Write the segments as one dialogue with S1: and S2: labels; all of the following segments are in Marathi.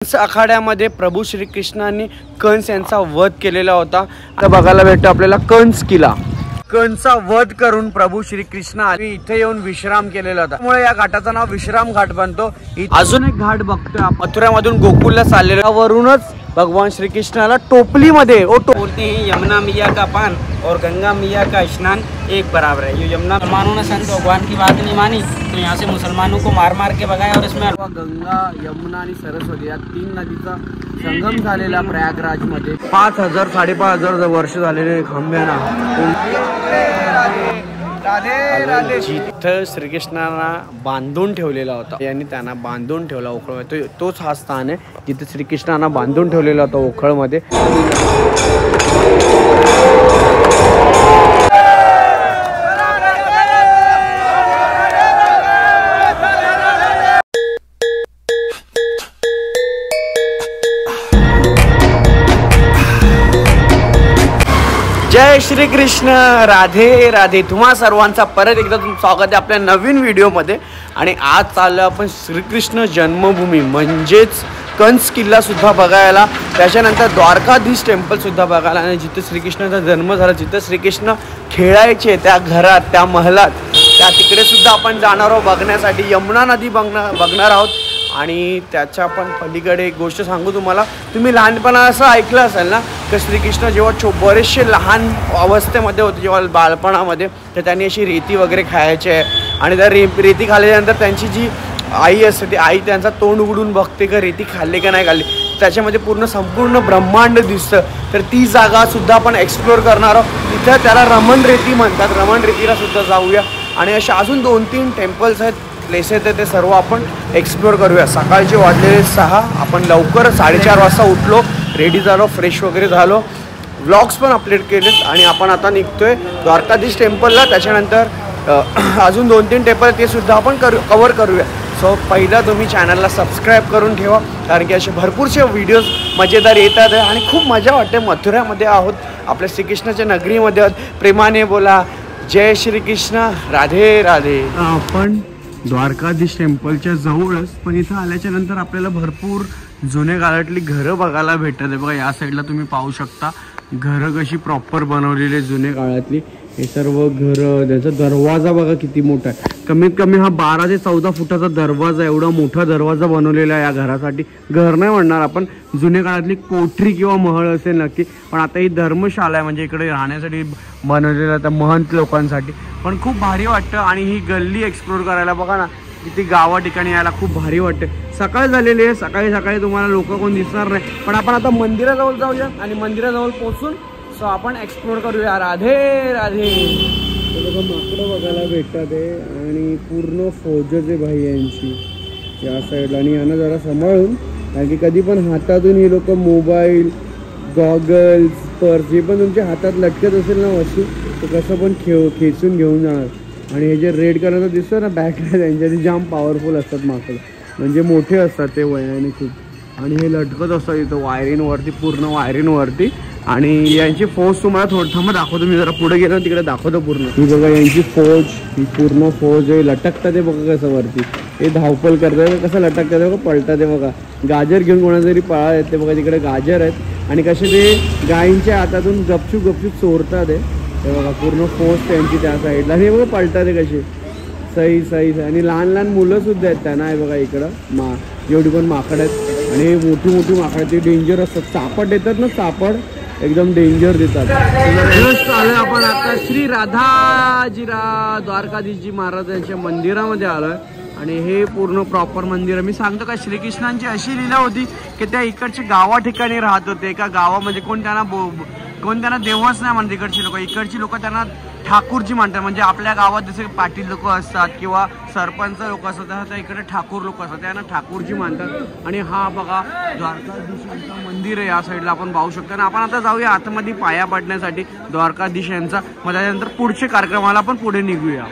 S1: आखाड्यामध्ये प्रभू श्रीकृष्णांनी कंस यांचा वध केलेला होता। आता बघायला भेटतो आपल्याला कंस किल्ला। कंसचा वध करून प्रभू श्रीकृष्ण इथे येऊन विश्राम केलेला होता, त्यामुळे या घाटाचं नाव विश्राम घाट बनतो। अजून एक घाट बघतोय मथुरामधून गोकुलला चाललेला, वरूनच भगवान श्री कृष्णाला टोपली मध्ये
S2: बोलते हैं यमुना मैया का पान और गंगा मैया का स्नान एक बराबर है। ये यमुना मुसलमानों ने संत भगवान की बात नहीं मानी तो यहाँ से मुसलमानों को मार मार के भगाया और इसमें
S1: गंगा यमुना आणि सरस्वती या तीन नदीचा संगम झालेला प्रयागराज मध्ये 5000 5,500 वर्ष झालेले खांब्याना जिथं श्रीकृष्णांना बांधून ठेवलेला होता यांनी त्यांना बांधून ठेवला ओखळमध्ये, तोच हा स्थान आहे जिथे श्रीकृष्णांना बांधून ठेवलेला होता ओखळमध्ये। जय श्री कृष्ण, राधे राधे। तुम्हा सर्वांचा परत एकदा स्वागत आहे आपल्या नवीन व्हिडिओमध्ये। आणि आज चाललो आपण श्रीकृष्ण जन्मभूमी म्हणजेच कंस किल्ला सुद्धा बघायला, त्याच्यानंतर द्वारकाधीश टेम्पल सुद्धा बघायला, आणि जिथे श्रीकृष्णाचा जन्म झाला, जिथे श्रीकृष्ण खेळायचे त्या घरात त्या महलात, त्या तिकडे सुद्धा आपण जाणार आहोत बघण्यासाठी। यमुना नदी बघणार आहोत। आणि त्याच्या पण पलीकडे एक गोष्ट सांगू तुम्हाला, तुम्ही लहानपणा असं ऐकलं असेल ना की श्रीकृष्ण जेव्हा बरेचसे लहान अवस्थेमध्ये होते, जेव्हा बालपणामध्ये, तर त्यांनी अशी रेती वगैरे खायचे आणि त्या रेती खाल्ल्यानंतर त्यांची जी आई असते ती आई त्यांचा तोंड उघडून बघते का रेती खाल्ली का नाही खाल्ली, त्याच्यामध्ये संपूर्ण ब्रह्मांड दिसतं। तर ती जागा सुद्धा आपण एक्सप्लोअर करणार आहोत। तिथं त्याला रमण रेती म्हणतात, रमण रेतीला सुद्धा जाऊया। आणि अशा अजून 2-3 टेम्पल्स आहेत, प्लेसेस आहेत, ते सर्व आपण एक्सप्लोअर करूया। सकाळचे वाजलेले 6, आपण लवकर 4:30 वाजता उठलो, रेडी झालो, फ्रेश वगैरे झालो, व्लॉग्स पण अपलोड केलेत आणि आपण आता निघतोय द्वारकाधीश टेम्पलला। त्याच्यानंतर अजून 2-3 टेम्पल ते सुद्धा आपण कवर करूया। सो पहिला तुम्ही चॅनलला सबस्क्राईब करून ठेवा, कारण की असे भरपूरसे व्हिडिओज मजेदार येतात आणि खूप मजा वाटते। मथुरामध्ये आहोत, आपल्या श्रीकृष्णाच्या नगरीमध्ये आहोत। प्रेमाने बोला जय श्रीकृष्ण, राधे राधे। आपण द्वारकाधीश टेम्पलच्या जवळच, पण इथं आल्याच्या नंतर आपल्याला भरपूर जुन्या काळातली घरं बघायला भेटतात आहे। बघा या साईडला तुम्ही पाहू शकता घरं कशी प्रॉपर बनवलेली जुन्या काळातली। हे सर्व घरं, त्याचा दरवाजा बघा किती मोठा आहे, कमीत कमी हा 12 ते 14 फुटाचा दरवाजा, एवढा मोठा दरवाजा बनवलेला आहे या घरासाठी। घर नाही म्हणणार आपण, जुन्या काळातली कोठरी किंवा महल असेल नक्की, पण आता ही धर्मशाला आहे, म्हणजे इकडे राहण्यासाठी बनवलेलं आहे महंत लोकांसाठी। पण खूप भारी वाटतं आणि ही गल्ली एक्सप्लोर करायला बघा ना, किती गावा ठिकाणी यायला खूप भारी वाटते। सकाळ झालेली आहे, सकाळी तुम्हाला लोक कोण दिसणार नाही, पण आपण आता मंदिराजवळ जाऊया आणि मंदिराजवळ पोहोचून सो आपण एक्सप्लोर करूया। राधे राधे। बघा माकडं बघायला भेटतात आहे आणि पूर्ण फौजच आहे भाई यांची या साईडला, आणि यांना जरा सांभाळून, कारण की कधी पण हातातून हे लोक मोबाईल, गॉगल्स, पर्स जे पण तुमच्या हातात लटकत असेल ना वस्तू, तर कसं पण खेचून घेऊन जाणार। आणि हे जे रेड कलरचं दिसतं ना बॅकला, त्यांच्या जाम पॉवरफुल असतात माकडं, म्हणजे मोठे असतात ते वयाने खूप, आणि हे लटकत असतात इथं वायरींवरती, पूर्ण वायरींवरती। आणि यांची फौज तुम्हाला थोडं थांबा दाखवतो, मी जरा पुढे गेलो तिकडे दाखवतो पूर्ण। ही बघा यांची फौज, ही पूर्ण फौज आहे, लटकतात आहे बघा कसं वरती, हे धावपल करतात कसं लटकतात बघा, पळतात आहे बघा। गाजर घेऊन कोणातरी पळा येते बघा, तिकडे गाजर आहेत, आणि कसे ते गायींच्या हातातून गपचूप चोरतात आहे, हे बघा पूर्ण फौज त्यांची त्या साईडला, हे बघा पळतात आहे कसे, सही। आणि लहान मुलं सुद्धा आहेत त्यांना, आहे बघा इकडं एवढी पण माकड आहेत, आणि मोठी माकड ती डेंजर असतात, सापड देतात ना, सापड एकदम डेंजर देतात। आलोय आपण आता श्री राधाजीराव द्वारकाधीशजी महाराजांच्या मंदिरामध्ये आलोय, आणि हे पूर्ण प्रॉपर मंदिर आहे। मी सांगतो का, श्रीकृष्णांची अशी लीला होती की त्या इकडच्या गावा ठिकाणी राहत होते, एका गावामध्ये कोण त्यांना देवच नाही म्हणत, इकडची लोक त्यांना ठाकूरजी म्हणतात। म्हणजे आपल्या गावात जसे पाटील लोक असतात किंवा सरपंच लोक असतात, त्या इकडे ठाकूर लोक असतात, त्यांना ठाकूरजी म्हणतात। आणि हा बघा द्वारकाधीशांचं मंदिर आहे या साईडला आपण पाहू शकतो। आणि आपण आता जाऊया आतमध्ये पाया पडण्यासाठी द्वारकाधीश यांचा, मग त्याच्यानंतर पुढचे कार्यक्रमाला आपण पुढे निघूया।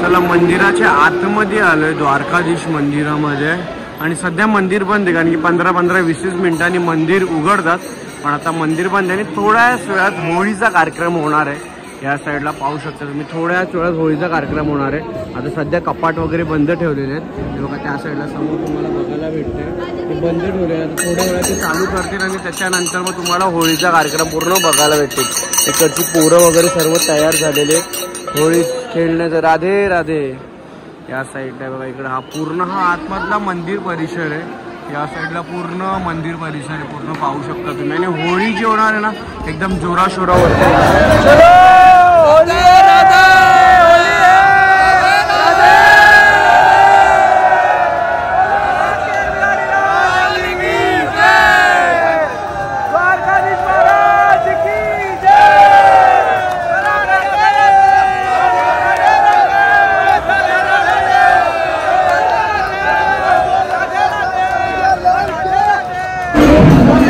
S1: चला मंदिराच्या आतमध्ये आलोय द्वारकाधीश मंदिरामध्ये, आणि सध्या मंदिर बंद आहे, कारण की 15-20 मिनिटांनी मंदिर उघडतात, पण आता मंदिर बंद आहे। थोड्याच वेळात होळीचा कार्यक्रम होणार आहे, या साईडला पाहू शकता तुम्ही. थोड्याच वेळात होळीचा कार्यक्रम होणार आहे. आता सध्या कपाट वगैरे बंद ठेवलेले आहेत. हे बघा त्या साईडला समोर तुम्हाला बघायला भेटते ते बंद ठेवलेले आहेत. थोड्या वेळात ते चालू करतील आणि त्याच्यानंतर मग तुम्हाला होळीचा कार्यक्रम पूर्ण बघायला भेटेल. इकडची पोरं वगैरे सर्व तयार झालेले होळी खेळण्याचं. राधे राधे. या साईडला बघा इकडे हा पूर्ण हा आतमधला मंदिर परिसर आहे. या साईडला पूर्ण मंदिर परिसर आहे. पूर्ण पाहू शकता तुम्ही. आणि होळी जी होणार आहे ना एकदम जोराशोरावरती.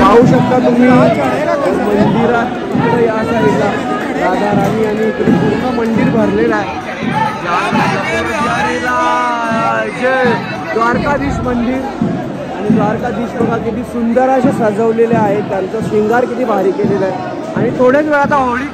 S1: पाहू शकता तुम्ही मंदिरात इकडे या साईडला राधा राणी आणि इकडे पूर्ण मंदिर भरलेलं आहे. जय द्वारकाधीश मंदिर. आणि द्वारकाधीश बघा किती सुंदर असे सजवलेले आहेत. त्यांचा शृंगार किती भारी केलेला आहे. आणि थोड्याच वेळ आता होळी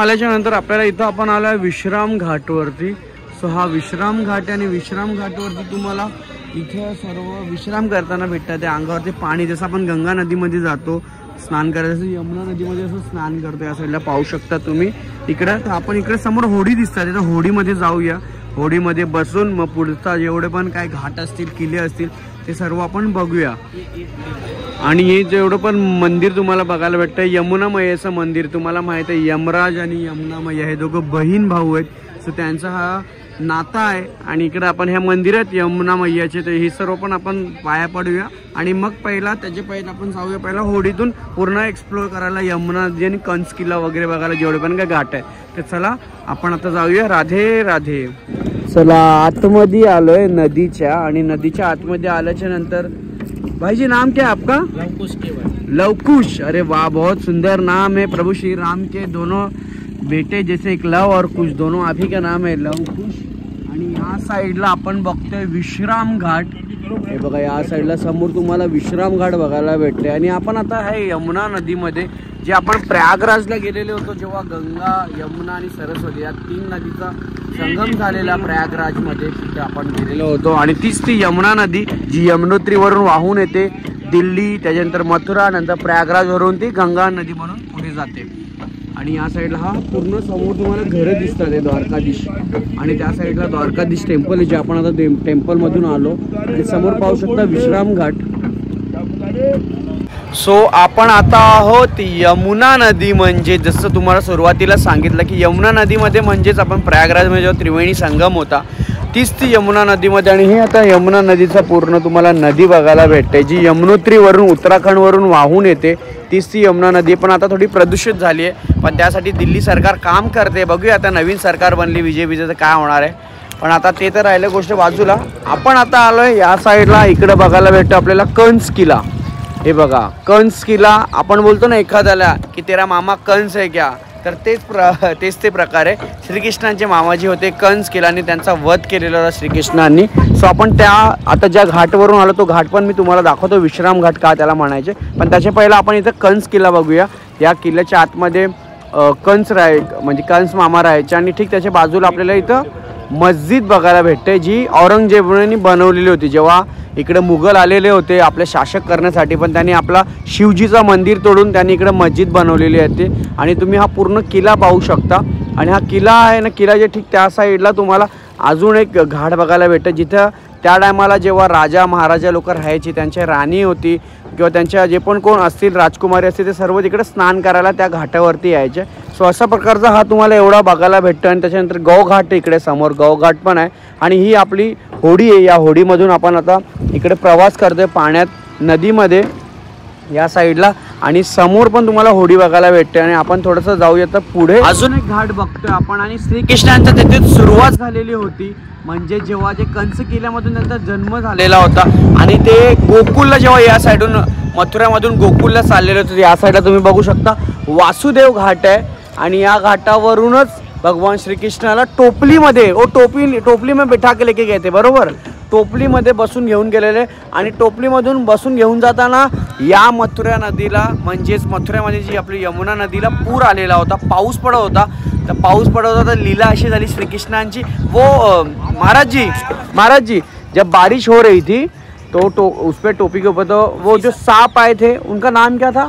S1: आल्याच्या नंतर आपल्याला इथं आपण आलोय विश्राम घाटवरती. सो हा विश्राम घाट आणि विश्राम घाटवरती तुम्हाला इथे सर्व विश्राम करताना भेटतात. त्या अंगावरती पाणी जसं आपण गंगा नदीमध्ये जातो स्नान करायचं यमुना नदीमध्ये असं स्नान करतो. या साईडला पाहू शकता तुम्ही. इकडं आपण इकडे समोर होडी दिसतात. तर होडीमध्ये जाऊया. होडीमध्ये बसून मग पुढचा जेवढे पण काय घाट असतील किल्ले असतील ते सर्व आपण बघूया. आणि हे जेवढं पण मंदिर तुम्हाला बघायला भेटतं यमुना मैयाचं मंदिर. तुम्हाला माहिती आहे यमराज आणि यमुना मैया हे दोघं बहीण भाऊ आहेत. सो त्यांचा हा नाता आहे. आणि इकडे आपण ह्या मंदिरात यमुना मैयाचे तर हे सर्व पण आपण पाया पडूया. आणि मग त्याच्या पहिला आपण जाऊया पहिला होडीतून पूर्ण एक्सप्लोर करायला यमुना नदी आणि कंस किल्ला वगैरे बघायला जेवढे पण काय घाट आहे. तर चला आपण आता जाऊया. राधे राधे. चला आतमध्ये आलोय नदीच्या. आणि नदीच्या आतमध्ये आल्याच्या नंतर भाईजी नाम क्या है आपका?
S2: लवकुश केवल.
S1: लवकुश. अरे वाह बहुत सुंदर नाम है. प्रभु श्री राम के दोनों बेटे जैसे एक लव और कुश दोनों आप ही का नाम है लवकुश. आणि या साईडला आपण बघतोय विश्राम घाट. हे बघा या साईडला समोर तुम्हाला विश्राम घाट बघायला भेटते. आणि आपण आता आहे यमुना नदीमध्ये जे आपण प्रयागराजला गेलेले होतो जेव्हा गंगा यमुना आणि सरस्वती या 3 नदीचा संगम झालेला प्रयागराजमध्ये तिथे आपण गेलेलो होतो. आणि तीच ती यमुना नदी जी यमुनोत्रीवरून वाहून येते दिल्ली त्याच्यानंतर मथुरा नंतर प्रयागराजवरून ती गंगा नदी म्हणून पुढे जाते. आणि या साईडला हा पूर्ण समोर तुम्हाला घरं दिसतात आहे द्वारकाधीश. आणि त्या साईडला द्वारकाधीश टेम्पल आहे जे आपण आता टेम्पलमधून आलो. आणि समोर पाहू शकता विश्राम घाट. सो आपण आता आहोत यमुना नदी. म्हणजे जसं तुम्हाला सुरुवातीला सांगितलं की यमुना नदीमध्ये म्हणजेच आपण प्रयागराजमध्ये जेव्हा त्रिवेणी संगम होता तीच ती यमुना नदीमध्ये. आणि हे आता यमुना नदीचा पूर्ण तुम्हाला नदी बघायला भेटते जी यमुनोत्रीवरून उत्तराखंडवरून वाहून येते. तीच ती यमुना नदी पण आता थोडी प्रदूषित झाली आहे. पण त्यासाठी दिल्ली सरकार काम करते. बघूया आता नवीन सरकार बनली BJPचं तर काय होणार आहे. पण आता ते तर राहिलं गोष्ट बाजूला. आपण आता आलोय या साईडला. इकडे बघायला भेटतो आपल्याला कंस किल्ला. हे बघा कंस किल्ला. आपण बोलतो ना एखाद्याला की तेरा मामा कंस आहे क्या तर तेच ते प्रकार आहे. श्रीकृष्णांचे मामाजी होते, कंस केला आणि त्यांचा वध केलेला होता श्रीकृष्णांनी. सो आपण त्या आता ज्या घाटवरून आलो तो घाट पण मी तुम्हाला दाखवतो, विश्राम घाट का त्याला म्हणायचे. पण त्याच्या पहिला आपण इथं कंस किल्ला बघूया. या किल्ल्याच्या आतमध्ये कंस म्हणजे कंस मामा राहायचे आणि ठीक त्याच्या बाजूला आपल्याला इथं मस्जिद बघायला भेटते, जी औरंगजेबाने बनवलेली होती. जेव्हा इकडे मुघल आलेले होते आपले शासक करण्यासाठी, पण त्यांनी आपला शिवजीचा मंदिर तोडून त्यांनी इकडे मस्जिद बनवलेली आहे. आणि तुम्ही हा पूर्ण किल्ला पाहू शकता. आणि हा किल्ला आहे ना, किल्ल्याच्या ठीक त्या साईडला तुम्हाला अजून एक घाट बघायला भेटतं, जिथं त्या टायमाला जेव्हा राजा महाराजा लोक राहायची, त्यांची राणी होती किंवा त्यांच्या जे पण कोण असतील राजकुमारी असतील ते सर्व तिकडे स्नान करायला त्या घाटावरती यायचे. सो अशा प्रकारचा हा तुम्हाला एवढा बघायला भेटतं. आणि त्याच्यानंतर गौघाट इकडे समोर गौघाट पण आहे. आणि ही आपली होडी आहे, या होडीमधून आपण आता इकडे प्रवास करतोय पाण्यात नदीमध्ये या साईडला. आणि समोर पण तुम्हाला होडी बघायला भेटते. आणि आपण थोडंसं जाऊया तर पुढे अजून एक घाट बघतोय आपण. आणि श्रीकृष्णांच्या तिथे सुरुवात झालेली होती, म्हणजे जेव्हा जे कंस किल्ल्यामधून त्यांचा जन्म झालेला होता आणि ते गोकुलला जेव्हा या साईडून मथुरामधून गोकुलला चाललेले होते. या साईडला तुम्ही बघू शकता वासुदेव घाट आहे. आणि या घाटावरूनच भगवान श्रीकृष्णाला टोपलीमध्ये टोपली में बिठा के लेके गए थे, बरोबर, टोपलीमध्ये बसून घेऊन गेलेले. आणि टोपलीमधून बसून घेऊन जाताना या मथुरा नदीला म्हणजेच मथुऱ्यामध्ये जी आपली यमुना नदीला पूर आलेला होता, पाऊस पडत होता. तर पाऊस पडत होता तर लीला अशी झाली श्रीकृष्णांची, वो महाराज जी जब बारिश हो रही थी तो उस पे टोपी के ऊपर तो वो जो सांप आए थे उनका नाम क्या था?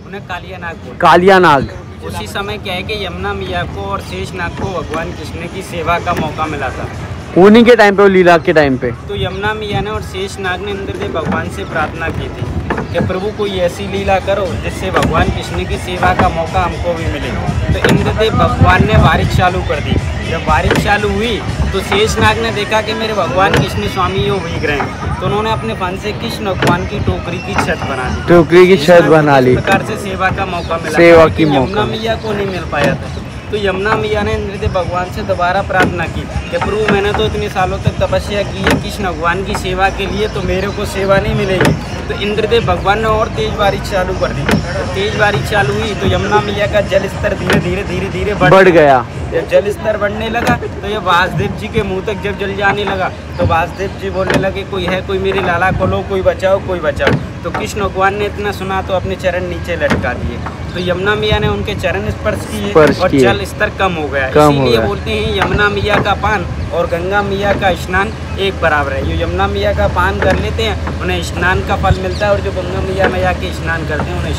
S2: उन्हें कालिया नाग बोलते।
S1: कालिया नाग।
S2: उसी समय क्या है कि यमुना मैया को और शेष नाग को भगवान कृष्ण की सेवा का मौका मिला था।
S1: उन्हीं के टाइम पे, वो लीला के टाइम पे, तो
S2: यमुना मैया ने और शेष नाग ने इंद्रदेव भगवान से प्रार्थना की थी कि प्रभु कोई ऐसी लीला करो जिससे भगवान कृष्ण की सेवा का मौका हमको भी मिले। तो इंद्रदेव भगवान ने बारिश चालू कर दी। जब बारिश चालू हुई तो शेष नाग ने देखा कि मेरे भगवान कृष्ण स्वामी यो भीग रहे हैं, तो उन्होंने अपने फन से कृष्ण भगवान की टोकरी की छत बना दी।
S1: टोकरी की छत बना ली।
S2: इस प्रकार से सेवा का मौका मिला,
S1: सेवा की मौका
S2: यमुना मैया को नहीं मिल पाया था। तो यमुना मैया ने इंद्रदेव भगवान से दोबारा प्रार्थना की कि प्रभु मैंने तो इतने सालों तक तपस्या की है कृष्ण भगवान की सेवा के लिए, तो मेरे को सेवा नहीं मिलेगी। तो इंद्रदेव भगवान ने और तेज बारिश चालू कर दी। तेज बारिश चालू हुई तो यमुना मैया का जल स्तर धीरे धीरे बढ़ गया। जब जल स्तर बढ़ने लगा तो ये वासुदेव जी के मुंह तक जब जल जाने लगा तो वासुदेव जी बोलने लगे कोई है, कोई मेरी लाला को लो, कोई बचाओ, कोई बचाओ। तो कृष्ण भगवान ने इतना सुना तो अपने चरण नीचे लटका दिए। तो यमुना मैया ने उनके चरण स्पर्श किए और जल स्तर कम हो गया। इसीलिए बोलते हैं यमुना मैया का पान और गंगा मैया का स्नान एक बराबर है। जो यमुना मैया का पान कर लेते हैं उन्हें स्नान का फल मिलता है, और जो गंगा मैया के स्नान करते हैं उन्हें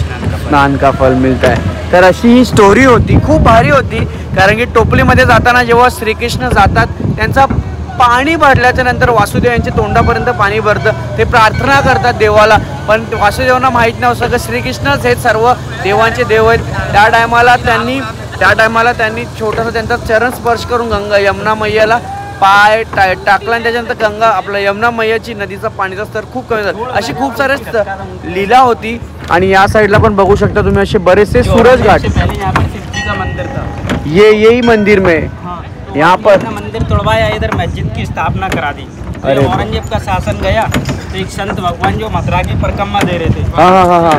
S2: स्नान का फल मिलता है।
S1: तर अशी ही स्टोरी होती, खूप भारी होती. कारण की टोपलीमध्ये जाताना जेव्हा श्रीकृष्ण जातात त्यांचा पाणी भरल्याच्या नंतर वासुदेव यांच्या तोंडापर्यंत पाणी भरतं. ते प्रार्थना करतात देवाला, पण वासुदेवांना माहीत नव्हतं की श्रीकृष्णच हे सर्व देवांचे देव आहेत. त्या टायमाला त्यांनी छोटासा त्यांचा चरण स्पर्श करून गंगा यमुना मैयाला पाय टाकला आणि त्याच्यानंतर गंगा आपल्या यमुना मैयाची नदीचा पाणीचा स्तर खूप कमी झाला. अशी खूप सारे लीला होती. आणि या साईडला पण बघू शकता तुम्ही असे बरेचसे सूरज घाट. ये यही मंदिर में यहाँ पर
S2: मंदिर तोड़वाया, इधर मस्जिद की स्थापना करा दी। तो औरंगजेब का शासन गया तो एक संत भगवान जो मथुरा की परिक्रमा दे रहे थे,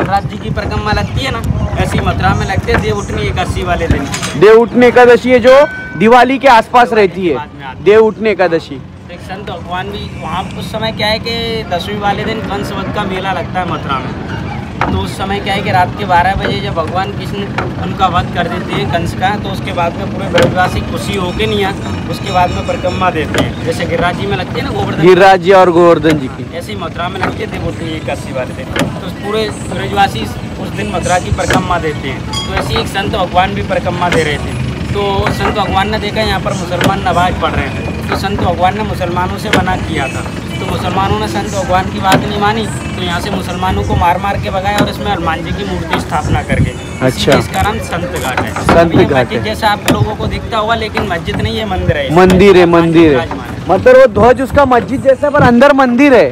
S2: राज जी की परिक्रमा लगती है ना, ऐसी मथुरा में लगते हैं देव उठनी एकादशी वाले दिन।
S1: देव उठनी एकादशी है जो दिवाली के आसपास रहती है, देव उठनी एकादशी।
S2: एक संत भगवान भी वहाँ उस समय क्या है कि 10वीं वाले दिन कंस वध का मेला लगता है मथुरा में। तो उस समय क्या है कि रात के 12 बजे जब भगवान कृष्ण उनका वध कर देते हैं कंस का, तो उसके बाद में पूरे ब्रजवासी खुशी होके नहीं आ, उसके बाद में परिक्रमा देते हैं। जैसे गिरिराज जी में लगती है ना गोवर्धन,
S1: गिरिराज जी और गोवर्धन जी की,
S2: ऐसे ही मथुरा में लगते थे उठनी एकादशी वाले दिन। तो पूरे ब्रजवासी उस दिन मथुरा की परिक्रमा देते हैं। तो ऐसे ही एक संत भगवान भी परिक्रमा दे रहे थे। तो संत भगवान ने देखा यहाँ पर मुसलमान नमाज पढ़ रहे हैं, तो संत भगवान ने मुसलमानों से मना किया था। तो मुसलमानों ने संत भगवान की बात नहीं मानी, तो यहाँ से मुसलमानों को मार के भगाया और इसमें हनुमान जी की मूर्ति स्थापना करके।
S1: अच्छा,
S2: इसका नाम संत घाट है।
S1: संत घाट है।
S2: जैसा आप लोगों को दिखता होगा, लेकिन मस्जिद नहीं है, मंदिर है।
S1: मंदिर है। मतलब वो ध्वज उसका मस्जिद जैसा पर अंदर मंदिर है।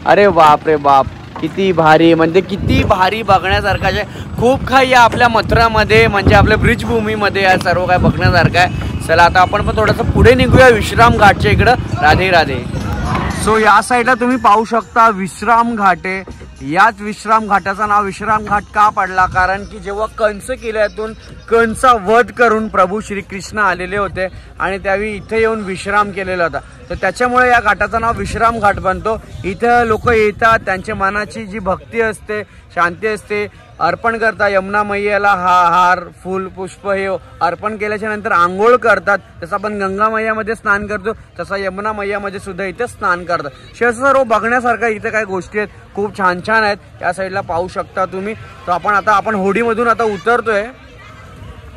S1: अरे बाप रे बाप, किती भारी, म्हणजे किती भारी बघण्यासारखं आहे. खूप काही या आपल्या मथुरामध्ये म्हणजे आपल्या ब्रिजभूमीमध्ये या सर्व काय बघण्यासारखं आहे. चला आता आपण पण थोडंसं पुढे निघूया विश्राम घाटच्या इकडं. राधे राधे. सो या साईडला तुम्ही पाहू शकता विश्राम घाट आहे. याच विश्राम घाटाचं नाव विश्राम घाट का पडला, कारण की जेव्हा कंस किल्ल्यातून कंचा वध करून प्रभू श्रीकृष्ण आलेले होते आणि त्यावेळी इथे येऊन विश्राम केलेला होता, तर त्याच्यामुळे या घाटाचं नाव विश्राम घाट बनतो. इथं लोक येतात, त्यांच्या मनाची जी भक्ती असते, शांती असते, अर्पण करतात. यमुना मैयाला हार फूल पुष्प हे अर्पण केल्याच्या नंतर आंघोळ करतात. जसं आपण गंगा मैयामध्ये स्नान करतो तसं यमुना मैयामध्ये सुद्धा इथे स्नान करतात. सर्व बघण्यासारखं इथे काही गोष्टी आहेत, खूप छान छान आहेत. या साईडला पाहू शकता तुम्ही. तर आपण होडीमधून आता उतरतोय.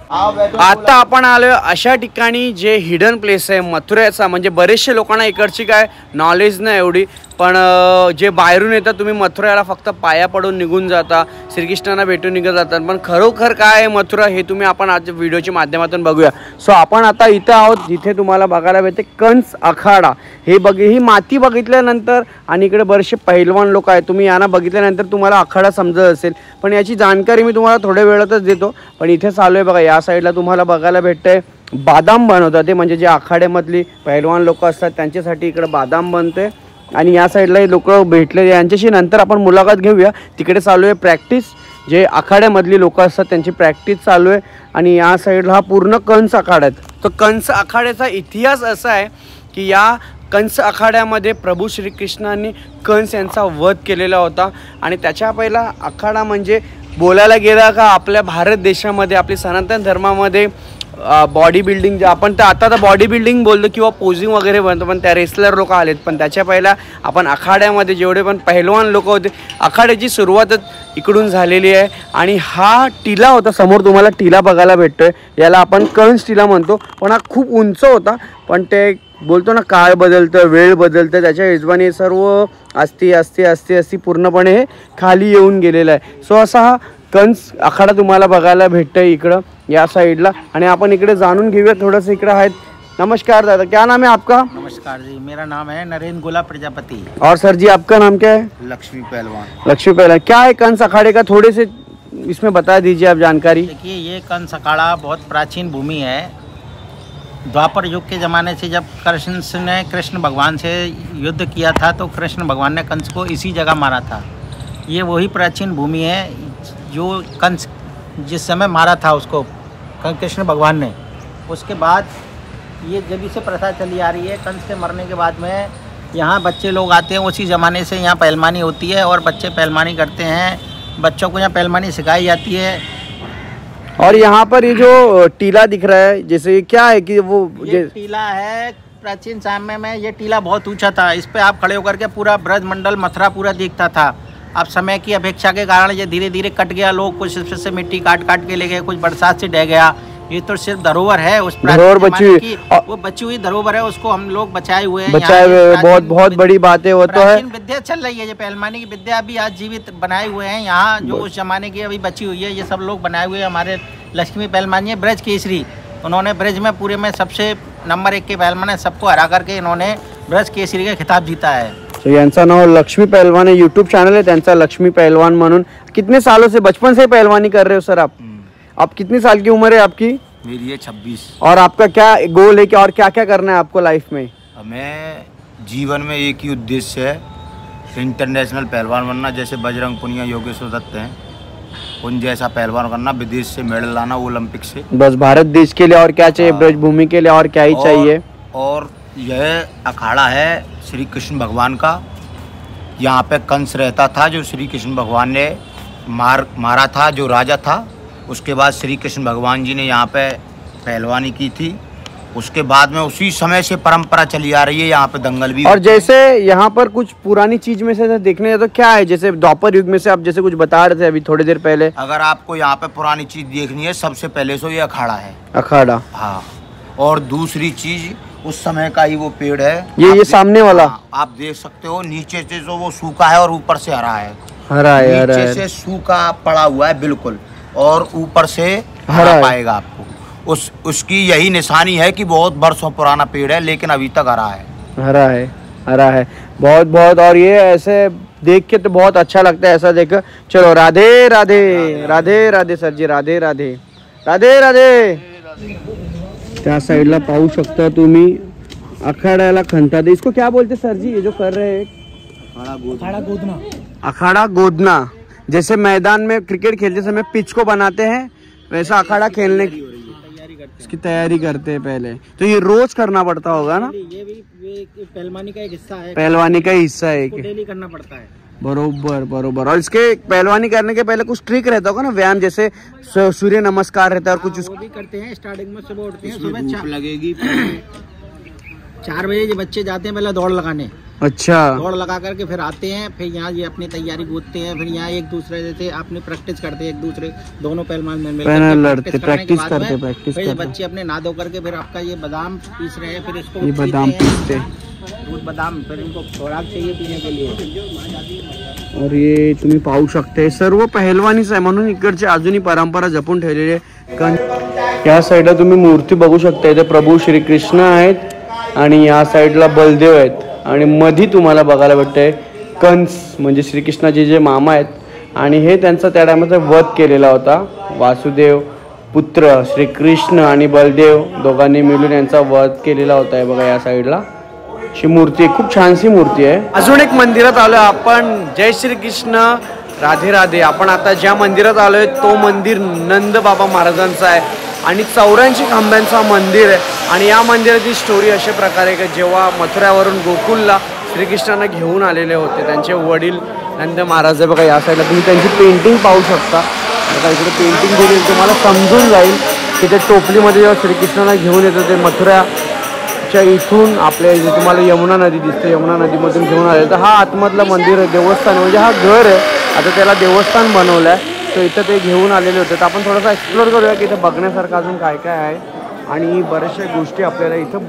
S1: आता आपण आलोय अशा ठिकाणी जे हिडन प्लेस आहे मथुरेचा. म्हणजे बरेचसे लोकांना इकडची काय नॉलेज नाही एवढी, पण जे बाहेरून येतात तुम्ही मथुराला फक्त पाया पडून निघून जाता, श्रीकृष्णांना भेटून निघत जातात, पण खरोखर काय आहे मथुरा हे तुम्ही आपण आज व्हिडिओच्या माध्यमातून बघूया. सो आपण आता इथं आहोत जिथे तुम्हाला बघायला भेटते कंस आखाडा. ही माती बघितल्यानंतर आणि इकडे बरेचसे पहिलवान लोक आहेत, तुम्ही यांना बघितल्यानंतर तुम्हाला आखाडा समजत असेल, पण याची जाणकारी मी तुम्हाला थोड्या वेळातच देतो. पण इथे चालू आहे बघा, या साईडला तुम्हाला बघायला भेटतंय बादाम बनवतात. ते म्हणजे जे आखाड्यामधली पहिलवान लोक असतात त्यांच्यासाठी इकडे बादाम बनते. आणि या साईडला लोक भेटले, यांच्याशी नंतर आपण मुलाखत घेऊया. तिकडे चालू आहे प्रॅक्टिस, जे आखाड्यामधली लोक असतात त्यांची प्रॅक्टिस चालू आहे. आणि या साईडला हा पूर्ण कंस आखाडा आहे. तर कंस आखाड्याचा इतिहास असा आहे की या कंस आखाड्यामध्ये प्रभू श्रीकृष्णांनी कंस यांचा वध केलेला होता. आणि त्याच्या पहिला आखाडा म्हणजे बोलायला गेला का आपल्या भारत देशामध्ये आपली सनातन धर्मामध्ये बॉडी बिल्डिंग, आपण तर आता बॉडी बिल्डिंग बोलतो किंवा पोजिंग वगैरे बनतो, पण त्या रेसलर लोक आलेत. पण त्याच्या पहिला आपण आखाड्यामध्ये जेवढे पण पहिलवान लोक होते, आखाड्याची सुरुवातच इकडून झालेली आहे. आणि हा टिला होता, समोर तुम्हाला टिला बघायला भेटतोय, याला आपण कंस टिला म्हणतो. पण हा खूप उंच होता, पण ते बोलतो ना काळ बदलतं, वेळ बदलतं, त्याच्या हिशोबाने सर्व अस्ती पूर्णपणे हे खाली येऊन गेलेलं आहे. सो असा हा कंस आखाडा तुम्हाला बघायला भेटतंय इकडं या साइडला. आणि आपण इकडे जाणून घेऊया थोडंसं. इकडे आहेत. नमस्कार दादा, क्या नाम है आपका?
S3: नमस्कार जी, मेरा नाम है नरेंद्र गोला प्रजापति.
S1: और सर जी आपका नाम क्या है?
S3: लक्ष्मी पहलवान.
S1: लक्ष्मी पहलवान. क्या है कंस अखाड़े का, थोड़े से इसमें बता दीजिए आप जानकारी.
S3: देखिए, ये कंस अखाड़ा बहुत प्राचीन भूमि है. द्वापर युग के ज़माने से जब कृष्ण ने कृष्ण भगवान से युद्ध किया था तो कृष्ण भगवान ने कंस को इसी जगह मारा था. ये वही प्राचीन भूमि है जो कंस जिस समय मारा था उसको कृष्ण भगवान ने. उसके बाद ये जब से प्रथा चली आ रही है, कंस के मरने के बाद में यहाँ बच्चे लोग आते हैं. उसी ज़माने से यहाँ पहलवानी होती है और बच्चे पहलवानी करते हैं. बच्चों को यहाँ पहलवानी सिखाई जाती है.
S1: और यहाँ पर ये जो टीला दिख रहा है, जैसे क्या है कि वो
S3: ये टीला है. प्राचीन समय में ये टीला बहुत ऊंचा था. इस पे आप खड़े होकर के पूरा ब्रज मंडल मथुरा पूरा दिखता था. अब समय की अपेक्षा के कारण ये धीरे धीरे कट गया. लोग कुछ इस से मिट्टी काट के ले गए, कुछ बरसात से ढह गया. ये तो सिर्फ धरोहर है, उस
S1: धरोहर बची,
S3: वो बची हुई धरोहर है, उसको हम लोग बचाए हुए हैं.
S1: बहुत बड़ी बात है वो तो है.
S3: विद्या चल रही है, ये पहलवानी की विद्या अभी आज जीवित बनाए हुए हैं यहाँ. जो उस जमाने की अभी बची हुई है, ये सब लोग बनाए हुए हैं. हमारे लक्ष्मी पहलवानी है ब्रज केसरी. उन्होंने ब्रज में पूरे में सबसे नंबर 1 के पहलवान है. सबको हरा करके इन्होंने ब्रज केसरी का खिताब जीता है.
S1: तो यांचा नाव लक्ष्मी पहलवान है, यूट्यूब चैनल है त्यांचा लक्ष्मी पहलवान म्हणून. कितने सालों से, बचपन से पहलवानी कर रहे हो सर आप? आप कितनी साल की उम्र है आपकी?
S3: मेरी है 26.
S1: और आपका क्या गोल है कि और क्या क्या करना है आपको लाइफ में?
S3: हमें जीवन में एक ही उद्देश्य है, इंटरनेशनल पहलवान बनना. जैसे बजरंग पुनिया, योगेश्वर दत्त हैं, उन जैसा पहलवान करना, विदेश से मेडल लाना ओलंपिक से.
S1: बस भारत देश के लिए और क्या चाहिए, ब्रजभूमि के लिए और क्या ही चाहिए.
S3: और यह अखाड़ा है श्री कृष्ण भगवान का. यहाँ पे कंस रहता था, जो श्री कृष्ण भगवान ने मारा था, जो राजा था. उसके बाद श्री कृष्ण भगवान जी ने यहाँ पे पहलवानी की थी. उसके बाद में उसी समय से परंपरा चली आ रही है. यहाँ पे दंगल भी.
S1: और जैसे यहाँ पर कुछ पुरानी चीज में से देखने जाए तो क्या है, जैसे द्वापर युग में से आप जैसे कुछ बता रहे थे अभी थोड़ी देर पहले.
S3: अगर आपको यहाँ पे पुरानी चीज देखनी है, सबसे पहले तो ये अखाड़ा है.
S1: अखाड़ा,
S3: हाँ. और दूसरी चीज उस समय का ही वो पेड़ है,
S1: ये सामने वाला.
S3: आप देख सकते हो. नीचे से जो वो सूखा है और ऊपर से हरा है.
S1: नीचे
S3: से सूखा पड़ा हुआ है बिल्कुल, और ऊपर से हरा पाएगा आपको. उसकी यही निशानी है कि बहुत बरसों पुराना पेड़ है, लेकिन अभी तक हरा है. बहुत. और ये ऐसे देख के तो बहुत अच्छा लगता है ऐसा देख. चलो राधे राधे. राधे राधे सर जी. राधे राधे. राधे राधे. त्या साइडला पाहू शकता तुम्ही अखाड्याला खणतात. इसको क्या बोलते सर जी, ये जो कर रहे हैं?
S1: अखाड़ा गोदना, जैसे मैदान में क्रिकेट खेलते समय पिच को बनाते हैं वैसा अखाड़ा खेलने की इसकी तैयारी करते हैं पहले। तो ये रोज करना पड़ता होगा ना?
S3: ये भी पहलवानी का एक हिस्सा है।
S1: पहलवानी का हिस्सा है कि
S3: डेली करना पड़ता है।
S1: बरोबर बरोबर। और इसके पहलवानी करने के पहले कुछ ट्रिक रहता होगा ना, व्यायाम जैसे सूर्य नमस्कार रहता है और कुछ
S3: वो भी करते हैं। स्टार्टिंग में सुबह उठते हैं, सुबह 4 बजे ये बच्चे जाते हैं पहले दौड़ लगाने।
S1: अच्छा।
S3: दौड़ लगा करके फिर आते हैं, फिर यहाँ ये अपनी तैयारी कूदते हैं, फिर यहाँ एक दूसरे जैसे अपनी प्रैक्टिस करते हैं, एक दूसरे दोनों पहलवान मिलकर
S1: लड़ते प्रैक्टिस करते।
S3: बच्चे अपने नहा धो करके फिर आपका ये बादाम पीस रहे हैं, फिर इसको
S1: ये बादाम पीसते,
S3: दूध बादाम, फिर इनको खुराक चाहिए पीने के लिए।
S1: और ये तुम्ही पाहू शकता सर्व पहलवानीच आहे, म्हणून इकडची अजूनही परंपरा जपून ठेवलेली आहे। या साईडला तुम्ही मूर्ती बघू शकता, इथे प्रभू श्रीकृष्ण आहेत आणि या साईडला बलदेव आहेत आणि मधी तुम्हाला बघायला भेटतंय कंस म्हणजे श्रीकृष्णाचे जे मामा आहेत आणि हे त्यांचा त्या टायमाचा वध केलेला होता। वासुदेव पुत्र श्रीकृष्ण आणि बलदेव दोघांनी मिळून यांचा वध केलेला होता। बघा या साईडला ही मूर्ती खूप छानशी मूर्ती आहे। अजून एक मंदिरात आलो आपण, जय श्रीकृष्ण राधे राधे। आपण आता ज्या मंदिरात आलोय तो मंदिर नंद बाबा महाराजांचा आहे आणि 84 खांब्यांचा मंदिर आहे। आणि या मंदिराची स्टोरी अशा प्रकारे की जेव्हा मथुरावरून गोकुलला श्रीकृष्णांना घेऊन आलेले होते त्यांचे वडील नंद महाराज, बघा या साईडला तुम्ही त्यांची पेंटिंग पाहू शकता। बघा इकडे पेंटिंग दिली, तुम्हाला समजून जाईल की ते टोपलीमध्ये जेव्हा श्रीकृष्णांना घेऊन येतं ते मथुराच्या इथून आपल्या इथे तुम्हाला यमुना नदी दिसते, यमुना नदीमधून घेऊन आले। तर हा आतमधला मंदिर आहे, देवस्थान म्हणजे हा घर आहे, आता त्याला देवस्थान बनवलं आहे। तो इथं ते घेऊन आलेले होते। तर आपण थोडासा एक्सप्लोर करूया की इथं बघण्यासारखं अजून काय काय आहे आणि बऱ्याचशा गोष्टी आपल्याला इथं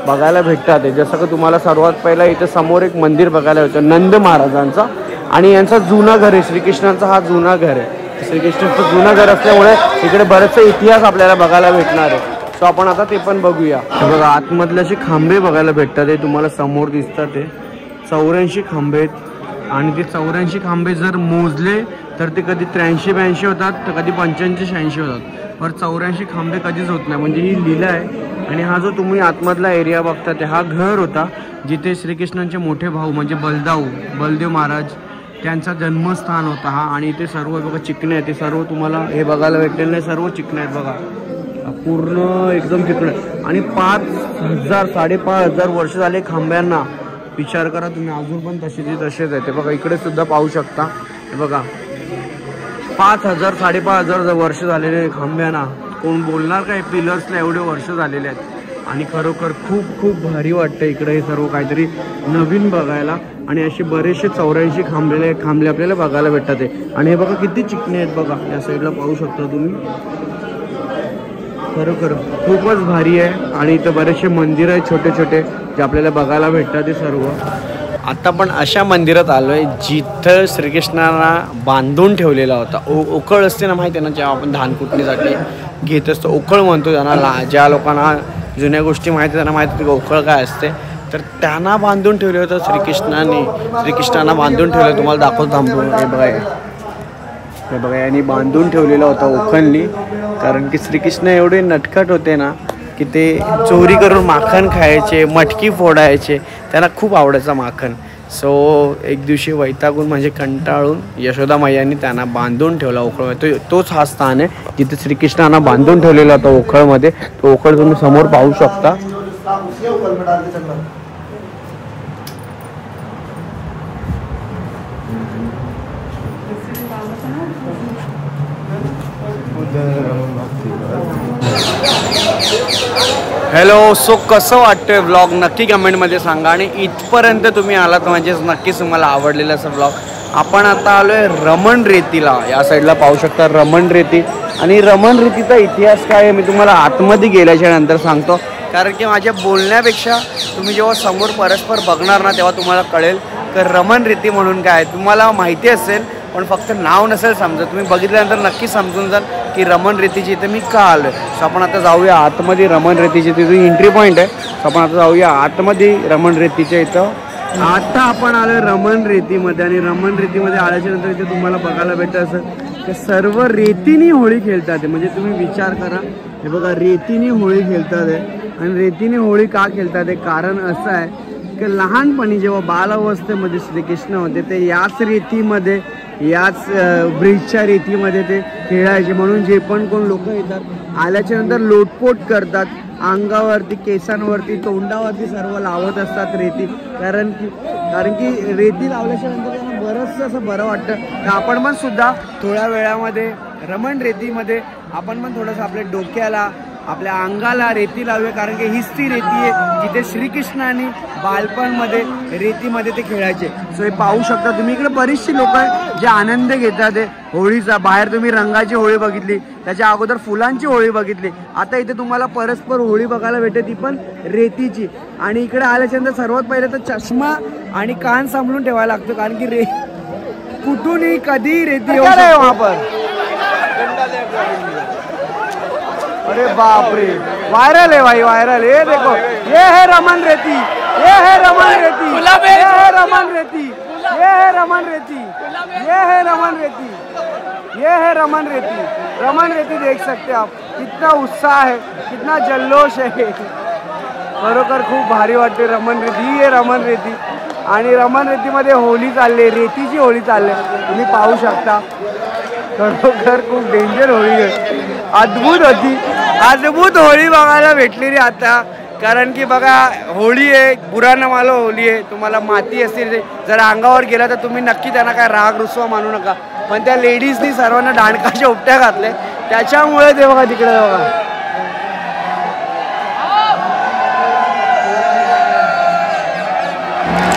S1: बघायला भेटतात। जसं की तुम्हाला सर्वात पहिला इथं समोर एक मंदिर बघायला होतं नंद महाराजांचा आणि यांचा जुना घर आहे, श्रीकृष्णांचा हा जुना घर आहे। श्रीकृष्णाचं जुना घर असल्यामुळे इकडे बरेचसा इतिहास आपल्याला बघायला भेटणार आहे। सो आपण आता ते पण बघूया। बघा आतमधले असे खांबे बघायला भेटतात, ते तुम्हाला समोर दिसतात। ते 84 खांबे आहेत आणि ते 84 खांबे जर मोजले तर ते कधी 83-82 होतात, तर कधी 85-86 होतात, पर 84 खांबे कधीच होत नाही। म्हणजे ही लीला आहे। आणि हा जो तुम्ही आतमधला एरिया बघता ते हा घर होता जिथे श्रीकृष्णांचे मोठे भाऊ म्हणजे बलदेव महाराज त्यांचा जन्मस्थान होता हा। आणि इथे सर्व बघा चिकणे आहेत, ते सर्व तुम्हाला हे बघायला भेटलेलं नाही, सर्व चिकणे आहेत बघा, पूर्ण एकदम चिकणे। आणि 5,000-5,500 वर्ष झाले खांब्यांना, विचार करा तुम्ही, अजून पण तसेच आहे। ते बघा इकडे सुद्धा पाहू शकता, हे बघा 5,000-5,500 वर्ष झालेले खांब्यांना। कोण बोलणार काय, पिलर्सला एवढे वर्ष झालेले आहेत आणि खरोखर खूप खूप भारी वाटतं इकडे हे सर्व काहीतरी नवीन बघायला। आणि असे बरेचसे 84 खांबले आपल्याला बघायला भेटतात ते। आणि हे बघा किती चिकणे आहेत बघा, या साईडला पाहू शकता तुम्ही, खरोखर खूपच भारी आहे। आणि इथं बरेचसे मंदिर आहेत छोटे छोटे जे आपल्याला बघायला भेटतात ते सर्व। आता पण अशा मंदिरात आलोय जिथं श्रीकृष्णांना बांधून ठेवलेला होता। ओकळ असते ना, माहिती आहे ना, जेव्हा आपण धान कुटणीसाठी घेत असतो ओकळ म्हणतो त्यांना। ज्या लोकांना जुन्या गोष्टी माहिती त्यांना माहिती की ओकळ काय असते, तर त्यांना बांधून ठेवले होतं श्रीकृष्णांना बांधून ठेवलं। तुम्हाला दाखवतो थांबून, हे बघा यांनी बांधून ठेवलेला होता ओखळनी, कारण की श्रीकृष्ण एवढे नटखट होते ना की ते चोरी करून माखन खायचे, मटकी फोडायचे, त्यांना खूप आवडायचं माखन। सो एक दिवशी वैतागून म्हणजे कंटाळून यशोदा मैयांनी त्यांना बांधून ठेवला ओखळमध्ये। तोच हा स्थान आहे जिथे श्रीकृष्णांना बांधून ठेवलेला होता ओखळमध्ये। तो ओखळ तुम्ही समोर पाहू शकता। हॅलो, सो कसं वाटतंय व्लॉग नक्की कमेंटमध्ये सांगा। आणि इथपर्यंत तुम्ही आलात म्हणजेच नक्कीच तुम्हाला आवडलेला असा व्लॉग। आपण आता आलोय रमण रेतीला, या साईडला पाहू शकता रमण रेती। आणि रमण रेतीचा इतिहास काय आहे मी तुम्हाला आतमध्ये गेल्याच्या नंतर सांगतो, कारण की माझ्या बोलण्यापेक्षा तुम्ही जेव्हा समोर परस्पर बघणार ना तेव्हा तुम्हाला कळेल की रमण रेती म्हणून काय। तुम्हाला माहिती असेल पण फक्त नाव नसेल समजत, तुम्ही बघितल्यानंतर नक्की समजून जाल की रमण रेतीची इथे मी का आलो आहे। सो आपण आता जाऊया आतमध्ये, रमण रेतीची तिथून एंट्री पॉईंट आहे। सो आपण आता जाऊया आतमध्ये रमण रेतीच्या इथं। आता आपण आलो रमण रेतीमध्ये आणि रमण रेतीमध्ये आल्याच्या नंतर इथे तुम्हाला बघायला भेटतं असं की सर्व रेतीने होळी खेळतात। म्हणजे तुम्ही विचार करा, हे बघा रेतीने होळी खेळतात आहे। आणि रेतीने होळी का खेळतात आहे, कारण असं आहे लहानपणी जेव्हा बालावस्थेमध्ये श्रीकृष्ण होते ते याच रेतीमध्ये, याच ब्रिजच्या रेतीमध्ये ते खेळायचे. म्हणून जे पण कोण लोक येतात आल्याच्या नंतर लोटपोट करतात, अंगावरती, केसांवरती, तोंडावरती सर्व लावत असतात रेती. कारण की रेती लावल्याच्या नंतर त्यांना बरंचसं असं बरं वाटतं. तर आपण पण सुद्धा थोड्या वेळामध्ये रमण रेतीमध्ये आपण पण थोडंसं आपल्या डोक्याला, आपल्या अंगाला रेती लावूया. कारण की हीच ती रेती आहे जिथे श्रीकृष्णाने बालपणमध्ये रेतीमध्ये ते खेळायचे. सो हे पाहू शकता तुम्ही. इकडे बरीचशी लोक आहेत जे आनंद घेतात आहे होळीचा. बाहेर तुम्ही रंगाची होळी बघितली, त्याच्या अगोदर फुलांची होळी बघितली, आता इथे तुम्हाला परस्पर होळी बघायला भेटते, ती पण रेतीची. आणि इकडे आल्याच्यानंतर सर्वात पहिले तर चष्मा आणि कान सांभाळून ठेवायला लागतो. कारण की कुठूनही कधी रेती येऊ शकते वहां पर. अरे बाप रे, वायरल है भाई, वायरल. ये देखो, ये है रमन रेती, ये है रमन रेती, ये है रमन रेती, ये है रमन रेती, ये है रमन रेती, ये है रमन रेती. रमन रेती देख सकते आप. कितना उत्साह है, कितना जल्लोष है. खरोखर खूप भारी वाटते रमन रेती. ही आहे रमन रेती आणि रमन रेतीमध्ये होळी चालली, रेतीची होळी चालली, तुम्ही पाहू शकता. खरोखर खूप डेंजर होळी आहे, अद्भुत होती. अद्भुत होळी बघायला भेटलेली आता. कारण की बघा, होळी आहे, पुराणं मला होळी आहे. तुम्हाला माती असते, जर अंगावर गेला तर तुम्ही नक्की त्यांना काय राग रुसवा मानू नका. पण त्या लेडीजनी सर्वांना दांडकाच्या उपट्या घातल्या, त्याच्यामुळे ते बघा तिकडे बघा.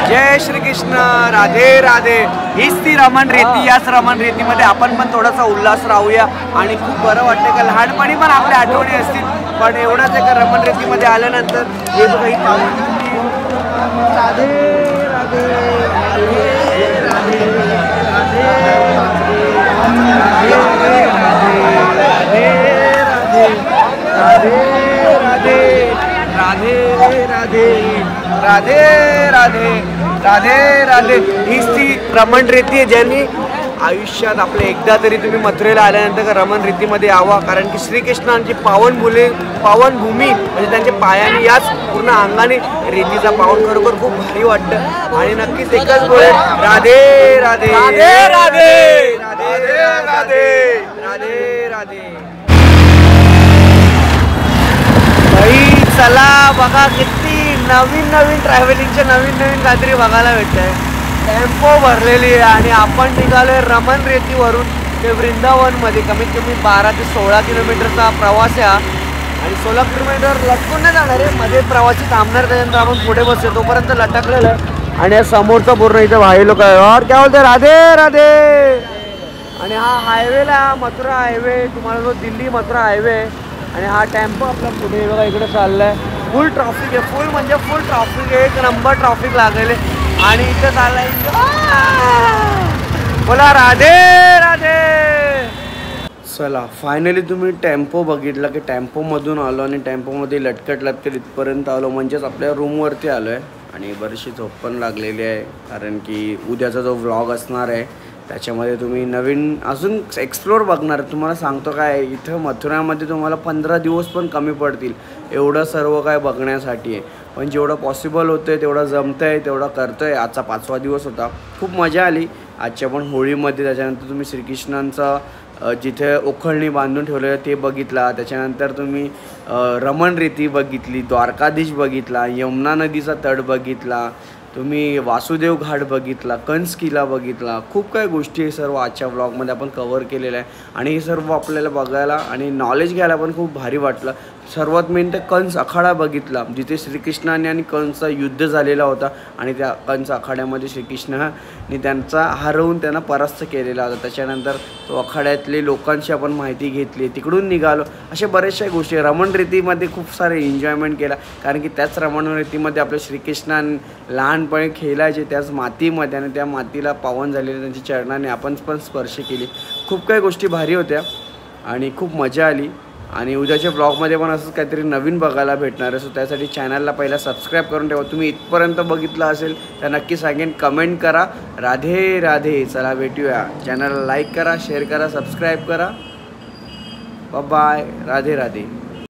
S1: जय श्रीकृष्ण, राधे राधे. हीच ती रमण रेती. याच रमण रेतीमध्ये आपण पण थोडासा उल्हास राहूया. आणि खूप बरं वाटतं का लहानपणी पण आपल्या आठवणी असतील, पण एवढंच आहे का रमण रेतीमध्ये आल्यानंतर हे बघा, राधे राधे राधे राधे राधे राधे. हीच ती रमण रेती आहे ज्यांनी आयुष्यात आपल्या एकदा तरी तुम्ही मथुरेला आल्यानंतर रमण रेतीमध्ये यावा. कारण की श्रीकृष्णांची पावनभूमी म्हणजे त्यांच्या पायाने, याच पूर्ण अंगाने रेतीचा पावन खरोखर खूप भारी वाटतं. आणि नक्कीच एकच बोले, राधे राधे राधे राधे राधे राधे राधे राधे. चला बघा, किती नवीन नवीन ट्रॅव्हलिंगचे नवीन काहीतरी बघायला भेटतंय. टेम्पो भरलेली आहे आणि आपण निघालोय रमण रेतीवरून ते वृंदावनमध्ये. कमीत कमी 12 ते 16 किलोमीटरचा प्रवास आहे आणि 16 किलोमीटर लटकून नाही जाणार आहे. मध्ये प्रवासी थांबणार, त्याच्यानंतर आपण पुढे बसतो, तोपर्यंत लटकलेलं आहे. आणि समोरचा पूर्ण इथे भाई लोक आहे. और क्या बोलते, राधे राधे. आणि हा हायवेला, मथुरा हायवे, तुम्हाला जो दिल्ली मथुरा हायवे. आणि हा टेम्पो आपला पुढे बघा इकडे चाललाय. फुल ट्रॉफिक आहे, फुल म्हणजे फुल ट्रॉफिक आहे, 1 नंबर ट्रॉफिक लागलेले. आणि इथं चाललाय, बोला राधे राधे. चला, फायनली तुम्ही टेम्पो बघितला की टेम्पोमधून आलो आणि टेम्पोमध्ये लटकत इथपर्यंत आलो. म्हणजेच आपल्या रूमवरती आलो आहे. आणि बरीचशी झोप पण लागलेली आहे, कारण की उद्याचा जो व्लॉग असणार आहे त्याच्यामध्ये तुम्ही नवीन अजून एक्सप्लोर बघणार. तुम्हाला सांगतो काय, इथं मथुरामध्ये तुम्हाला 15 दिवस पण कमी पडतील एवढं सर्व काय बघण्यासाठी आहे. पण जेवढं पॉसिबल होतं आहे, तेवढं जमतं आहे, तेवढं करतो आहे. आजचा 5वा दिवस होता, खूप मजा आली आजच्या पण होळीमध्ये. त्याच्यानंतर तुम्ही श्रीकृष्णांचा जिथे ओखळणी बांधून ठेवलं ते बघितला. त्याच्यानंतर तुम्ही रमण रेती बघितली, द्वारकाधीश बघितला, यमुना नदीचा तट बघितला, तुम्ही वासुदेव घाट बघितला, कंस किल्ला बघितला. खूप काही गोष्टी हे सर्व आजच्या व्लॉगमध्ये आपण कव्हर केलेलं आहे. आणि हे सर्व आपल्याला बघायला आणि नॉलेज घ्यायला पण खूप भारी वाटलं. सर्वात मेन तर कंस आखाडा बघितला, जिथे श्रीकृष्णाने आणि कंसचा युद्ध झालेला होता. आणि त्या कंस आखाड्यामध्ये श्रीकृष्णाने त्यांचा हरवून त्यांना परास्त केलेला होता. त्याच्यानंतर तो आखाड्यातले लोकांची आपण माहिती घेतली, तिकडून निघालो. अशा बऱ्याचशा गोष्टी. रमण रेतीमध्ये खूप सारे एन्जॉयमेंट केला, कारण की त्याच रमण रेतीमध्ये आपल्या श्रीकृष्णाने लहानपणी खेळायचे, त्याच मातीमध्ये, आणि त्या मातीला पावन झालेल्या त्यांच्या चरणाने आपण पण स्पर्श केली. खूप काही गोष्टी भारी होत्या आणि खूप मजा आली. आणि उद्याच्या ब्लॉगमध्ये पण असंच काहीतरी नवीन बघायला भेटणार आहे. सो त्यासाठी चॅनलला पहिला सबस्क्राईब करून ठेवा. तुम्ही इथपर्यंत बघितलं असेल तर नक्की सांगेन, कमेंट करा. राधे राधे. चला भेटूया. चॅनलला लाईक करा, शेअर करा, सबस्क्राईब करा. बाय. राधे राधे.